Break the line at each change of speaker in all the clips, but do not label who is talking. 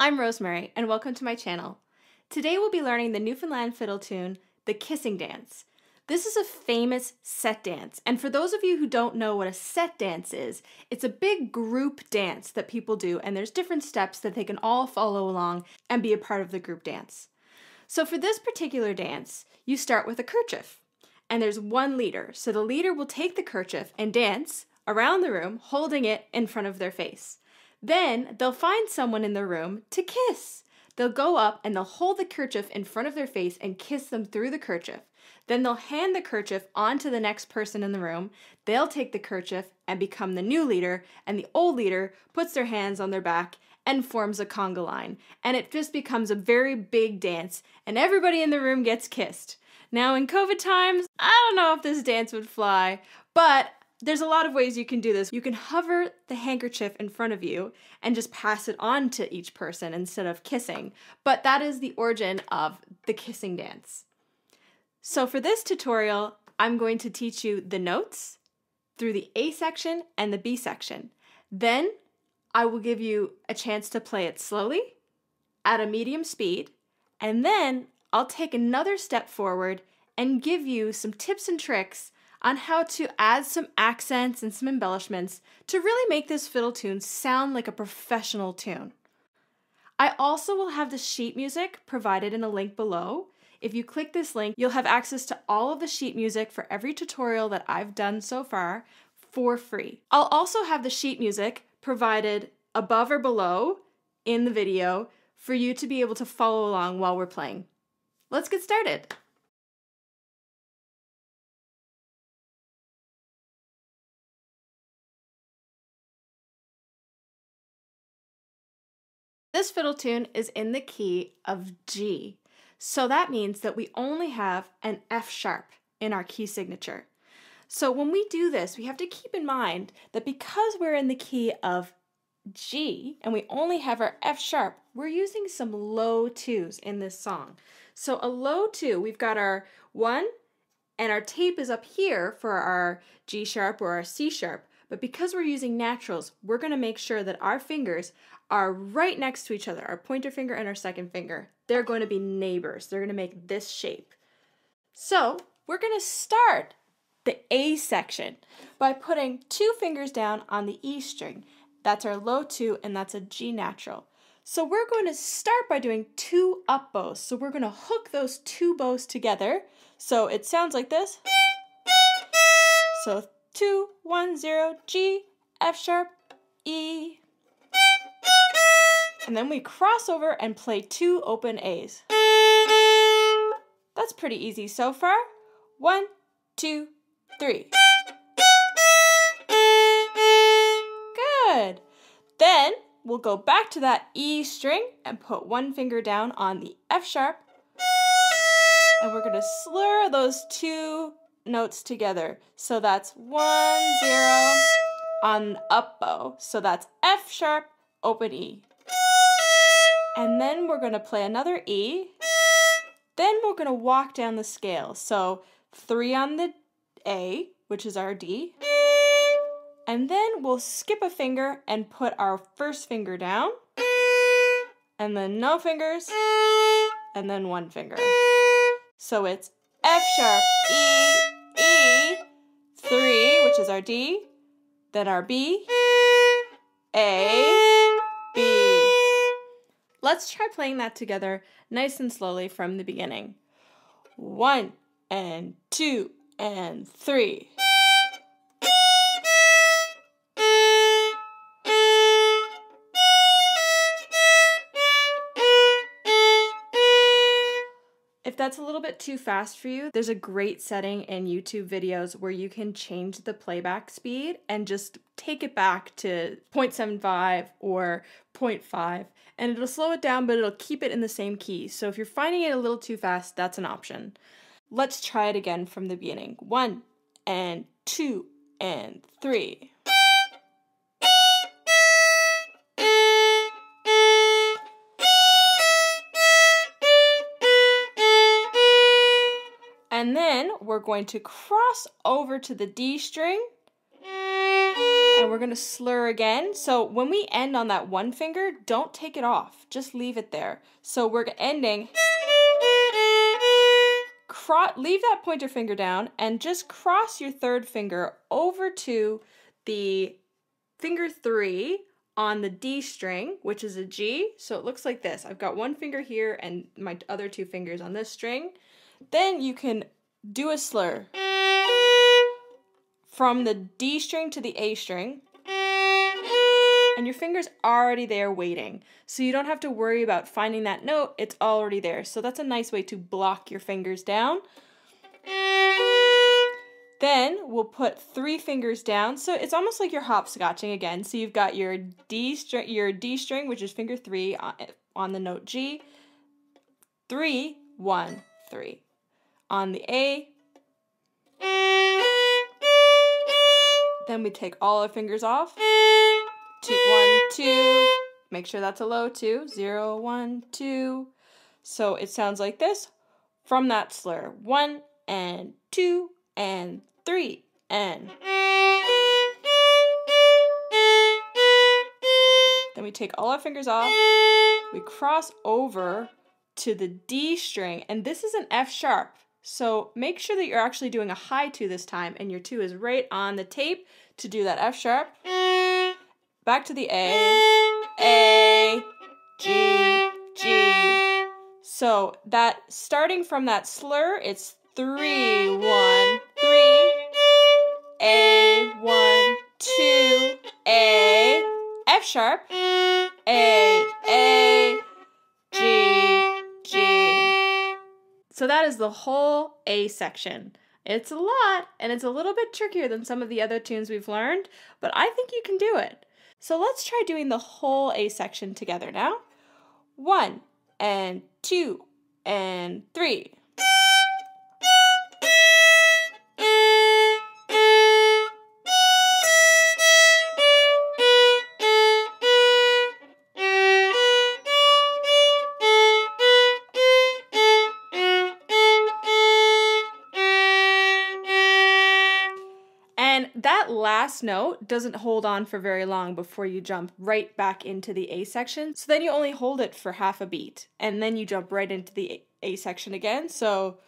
I'm Rosemary, and welcome to my channel. Today we'll be learning the Newfoundland fiddle tune, the kissing dance. This is a famous set dance, and for those of you who don't know what a set dance is, it's a big group dance that people do, and there's different steps that they can all follow along and be a part of the group dance. So for this particular dance, you start with a kerchief, and there's one leader. So the leader will take the kerchief and dance around the room, holding it in front of their face. Then they'll find someone in the room to kiss. They'll go up and they'll hold the kerchief in front of their face and kiss them through the kerchief. Then they'll hand the kerchief on to the next person in the room. They'll take the kerchief and become the new leader, and the old leader puts their hands on their back and forms a conga line. And it just becomes a very big dance, and everybody in the room gets kissed. Now in COVID times, I don't know if this dance would fly, but there's a lot of ways you can do this. You can hover the handkerchief in front of you and just pass it on to each person instead of kissing. But that is the origin of the kissing dance. So for this tutorial, I'm going to teach you the notes through the A section and the B section. Then I will give you a chance to play it slowly at a medium speed, and then I'll take another step forward and give you some tips and tricks on how to add some accents and some embellishments to really make this fiddle tune sound like a professional tune. I also will have the sheet music provided in a link below. If you click this link, you'll have access to all of the sheet music for every tutorial that I've done so far for free. I'll also have the sheet music provided above or below in the video for you to be able to follow along while we're playing. Let's get started. This fiddle tune is in the key of G, so that means that we only have an F sharp in our key signature. So when we do this, we have to keep in mind that because we're in the key of G and we only have our F sharp, we're using some low twos in this song. So a low two, we've got our 1 and our tape is up here for our G sharp or our C sharp, but because we're using naturals, we're going to make sure that our fingers are right next to each other, our pointer finger and our second finger. They're going to be neighbors. They're going to make this shape. So we're going to start the A section by putting 2 fingers down on the E string. That's our low 2 and that's a G natural. So we're going to start by doing 2 up bows. So we're going to hook those 2 bows together. So it sounds like this. So 2, 1, 0, G, F sharp, E. And then we cross over and play 2 open A's. That's pretty easy so far. 1, 2, 3. Good. Then we'll go back to that E string and put 1 finger down on the F sharp. And we're going to slur those 2 notes together. So that's 1, 0 on up bow. So that's F sharp, open E. And then we're going to play another E. Then we're going to walk down the scale. So 3 on the A, which is our D. And then we'll skip a finger and put our first finger down. And then no fingers. And then 1 finger. So it's F sharp, E, E, 3, which is our D. Then our B, A, B. Let's try playing that together nice and slowly from the beginning. 1 and 2 and 3. If that's a little bit too fast for you, there's a great setting in YouTube videos where you can change the playback speed and just take it back to 0.75 or 0.5, and it'll slow it down, but it'll keep it in the same key. So if you're finding it a little too fast, that's an option. Let's try it again from the beginning. 1 and 2 and 3. And then we're going to cross over to the D string And we're gonna slur again. So when we end on that one finger, don't take it off, just leave it there. So we're ending, leave that pointer finger down and just cross your third finger over to the finger 3 on the D string, which is a G. So it looks like this. I've got one finger here and my other 2 fingers on this string. Then you can do a slur from the D string to the A string, and your finger's already there waiting. So you don't have to worry about finding that note, it's already there. So that's a nice way to block your fingers down. Then we'll put 3 fingers down. So it's almost like you're hopscotching again. So you've got your D string, which is finger 3 on the note G. 3, 1, 3. On the A. Then we take all our fingers off. 2, 1, 2. Make sure that's a low 2. 0, 1, 2. So it sounds like this from that slur. 1 and 2 and 3 and. Then we take all our fingers off. We cross over to the D string, and this is an F sharp. So make sure that you're actually doing a high 2 this time, and your 2 is right on the tape to do that F sharp. Back to the A, G, G. So that starting from that slur, it's 3, 1, 3, A, 1, 2, A, F sharp, A, G, G. So that is the whole A section. It's a lot, and it's a little bit trickier than some of the other tunes we've learned, but I think you can do it. So let's try doing the whole A section together now. 1 and 2 and 3. And that last note doesn't hold on for very long before you jump right back into the A section. So then you only hold it for half a beat, and then you jump right into the A section again. So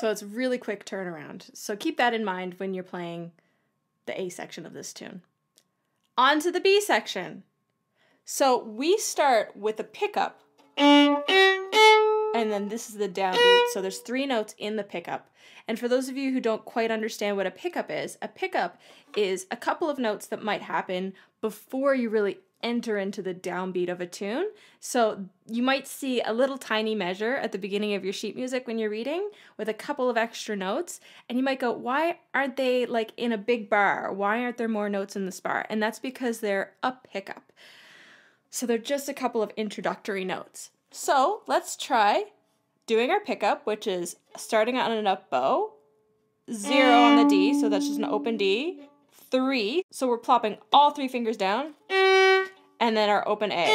it's really quick turnaround. So keep that in mind when you're playing the A section of this tune. On to the B section. So we start with a pickup, and then this is the downbeat. So there's 3 notes in the pickup. And for those of you who don't quite understand what a pickup is a couple of notes that might happen before you really enter into the downbeat of a tune. So you might see a little tiny measure at the beginning of your sheet music when you're reading with a couple of extra notes, and you might go, why aren't they like in a big bar? Why aren't there more notes in this bar? And that's because they're a pickup. So they're just a couple of introductory notes. So let's try doing our pickup, which is starting on an up bow, 0 on the D, so that's just an open D, 3, so we're plopping all 3 fingers down, and then our open A.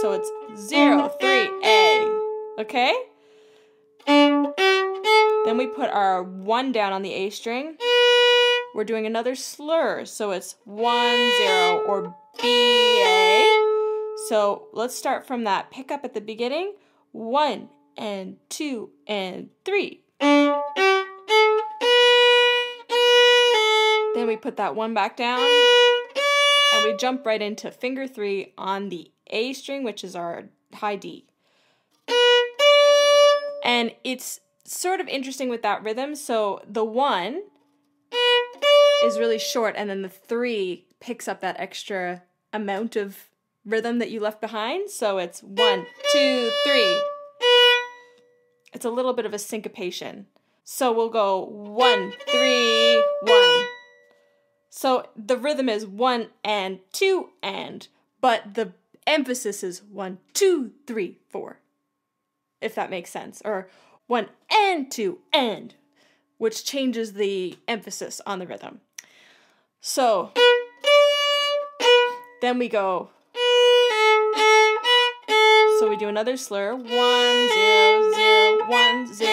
So it's 0, 3, A, okay? Then we put our 1 down on the A string. We're doing another slur, so it's 1, 0, or B, A. So let's start from that pickup at the beginning. 1 and 2 and 3. Then we put that 1 back down, and we jump right into finger 3 on the A string, which is our high D. And it's sort of interesting with that rhythm. So the 1 is really short, and then the 3 picks up that extra amount of rhythm that you left behind. So it's 1, 2, 3. It's a little bit of a syncopation. So we'll go 1, 3, 1. So the rhythm is 1 and 2 and, but the emphasis is 1, 2, 3, 4. If that makes sense. Or 1 and 2 and, which changes the emphasis on the rhythm. So then we go. So we do another slur. 1, 0, 0, 1, 0.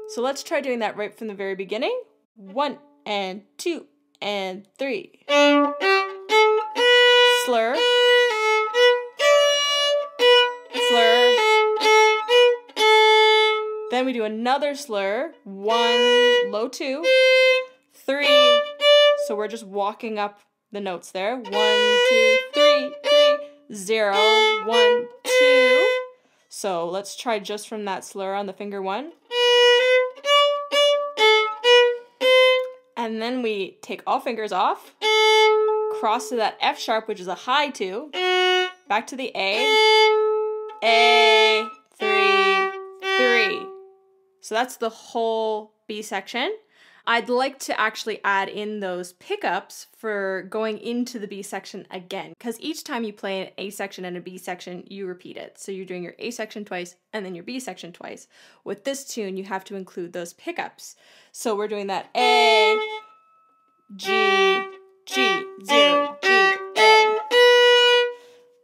So let's try doing that right from the very beginning. 1 and 2 and 3. Slur. Slur. Then we do another slur. 1, low 2, 3. So we're just walking up the notes there. 1, 2, 3, 3, 0, 1, 2. So let's try just from that slur on the finger 1. And then we take all fingers off, cross to that F sharp, which is a high 2, back to the A, 3, 3. So that's the whole B section. I'd like to actually add in those pickups for going into the B section again, because each time you play an A section and a B section, you repeat it. So you're doing your A section twice and then your B section twice. With this tune, you have to include those pickups. So we're doing that A, G, G, 0, G, A,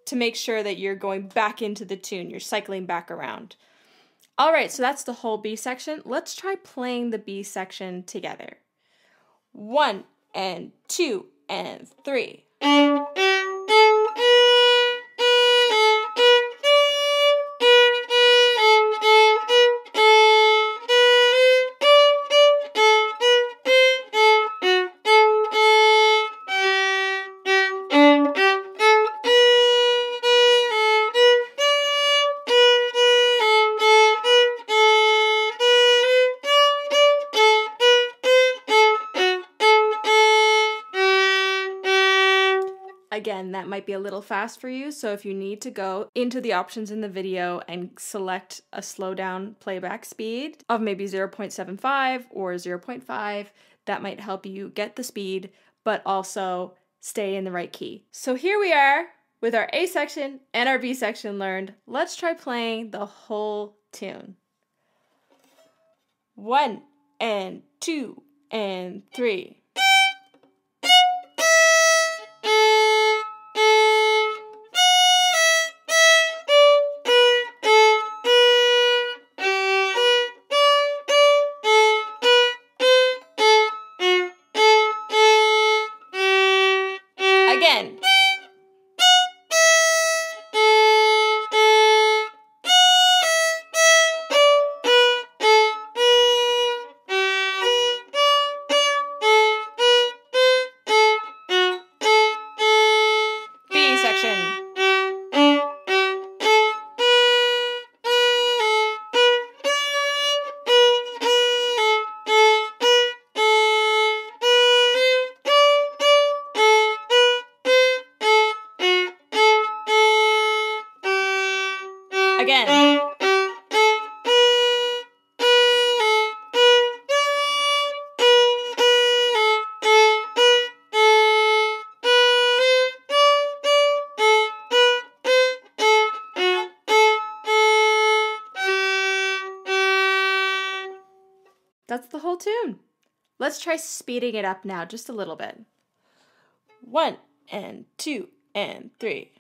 to make sure that you're going back into the tune. You're cycling back around. All right, so that's the whole B section. Let's try playing the B section together. 1 and 2 and 3. Again, that might be a little fast for you, so if you need to go into the options in the video and select a slow down playback speed of maybe 0.75 or 0.5, that might help you get the speed, but also stay in the right key. So here we are with our A section and our B section learned. Let's try playing the whole tune. 1 and 2 and 3. Again. B section. Again. That's the whole tune. Let's try speeding it up now just a little bit. 1 and 2 and 3.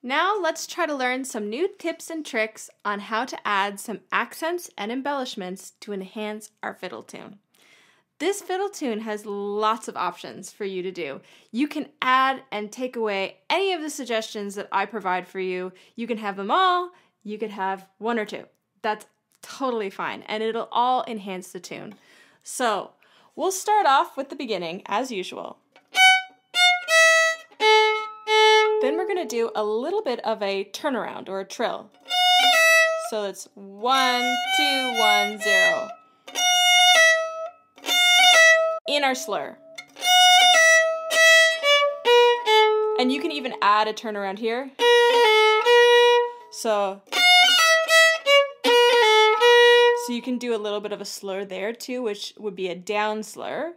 Now let's try to learn some new tips and tricks on how to add some accents and embellishments to enhance our fiddle tune. This fiddle tune has lots of options for you to do. You can add and take away any of the suggestions that I provide for you. You can have them all, you could have one or two. That's totally fine, and it'll all enhance the tune. So we'll start off with the beginning as usual. Then we're going to do a little bit of a turnaround or a trill. So it's 1, 2, 1, 0. In our slur. And you can even add a turnaround here. So you can do a little bit of a slur there too, which would be a down slur.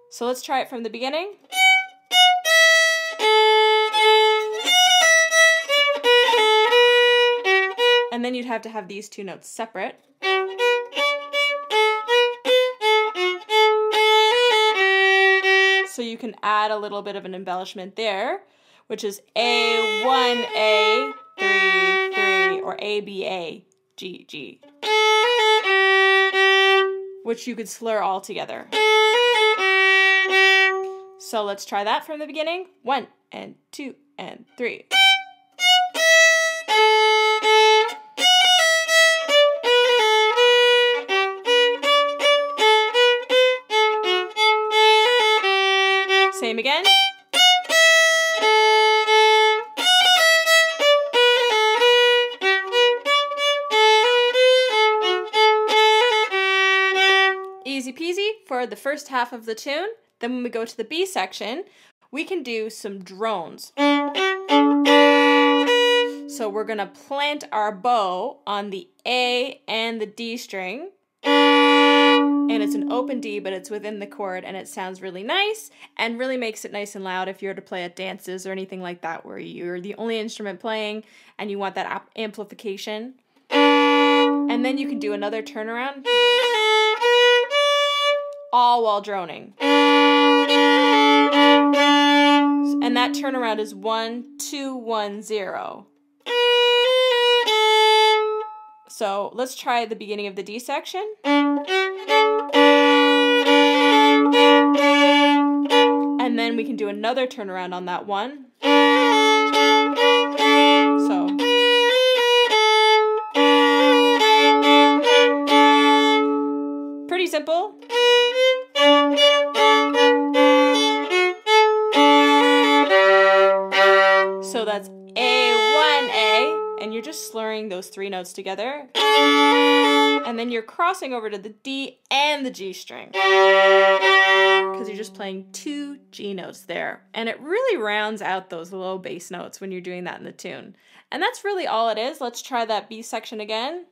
So let's try it from the beginning. And then you'd have to have these two notes separate. So you can add a little bit of an embellishment there, which is A, 1, A, 3, 3, or A, B, A, G, G, which you could slur all together. So let's try that from the beginning. 1 and 2 and 3. Same again. Easy peasy for the first half of the tune. Then when we go to the B section, we can do some drones. So we're gonna plant our bow on the A and the D string. And it's an open D, but it's within the chord, and it sounds really nice and really makes it nice and loud if you're to play at dances or anything like that where you're the only instrument playing and you want that amplification. And then you can do another turnaround, all while droning. And that turnaround is 1, 2, 1, 0. So let's try the beginning of the D section. And then we can do another turnaround on that one. So pretty simple. So that's A, 1, A, and you're just slurring those three notes together. And then you're crossing over to the D and the G string, because you're just playing two G notes there. And it really rounds out those low bass notes when you're doing that in the tune. And that's really all it is. Let's try that B section again.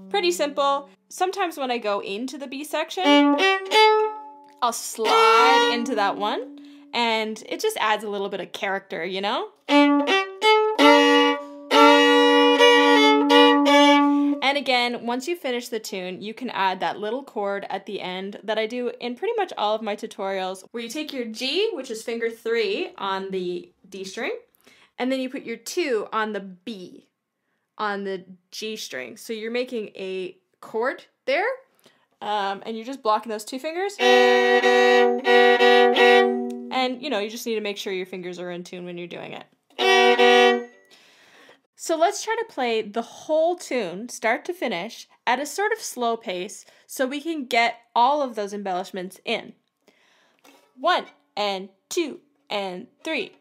Pretty simple. Sometimes when I go into the B section, I'll slide into that one, and it just adds a little bit of character, you know? And again, once you finish the tune, you can add that little chord at the end that I do in pretty much all of my tutorials, where you take your G, which is finger 3 on the D string, and then you put your 2 on the B on the G string. So you're making a chord there, and you're just blocking those two fingers. And, you know, you just need to make sure your fingers are in tune when you're doing it. So let's try to play the whole tune, start to finish, at a sort of slow pace so we can get all of those embellishments in. 1 and 2 and 3.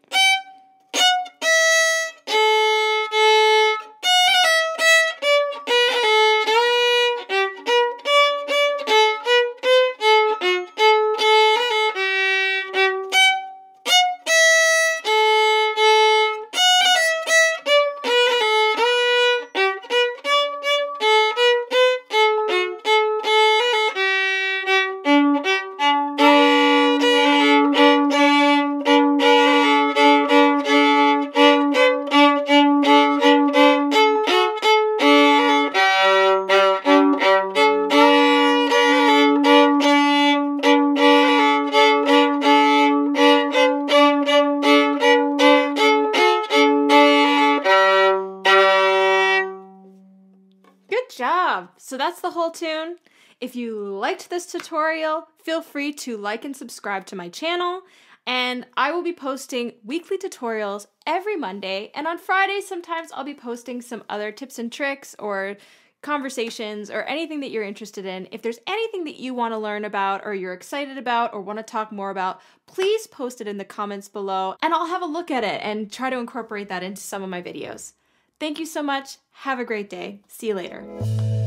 Good job! So that's the whole tune. If you liked this tutorial, feel free to like and subscribe to my channel. And I will be posting weekly tutorials every Monday. And on Fridays, sometimes I'll be posting some other tips and tricks or conversations or anything that you're interested in. If there's anything that you want to learn about or you're excited about or want to talk more about, please post it in the comments below and I'll have a look at it and try to incorporate that into some of my videos. Thank you so much. Have a great day. See you later.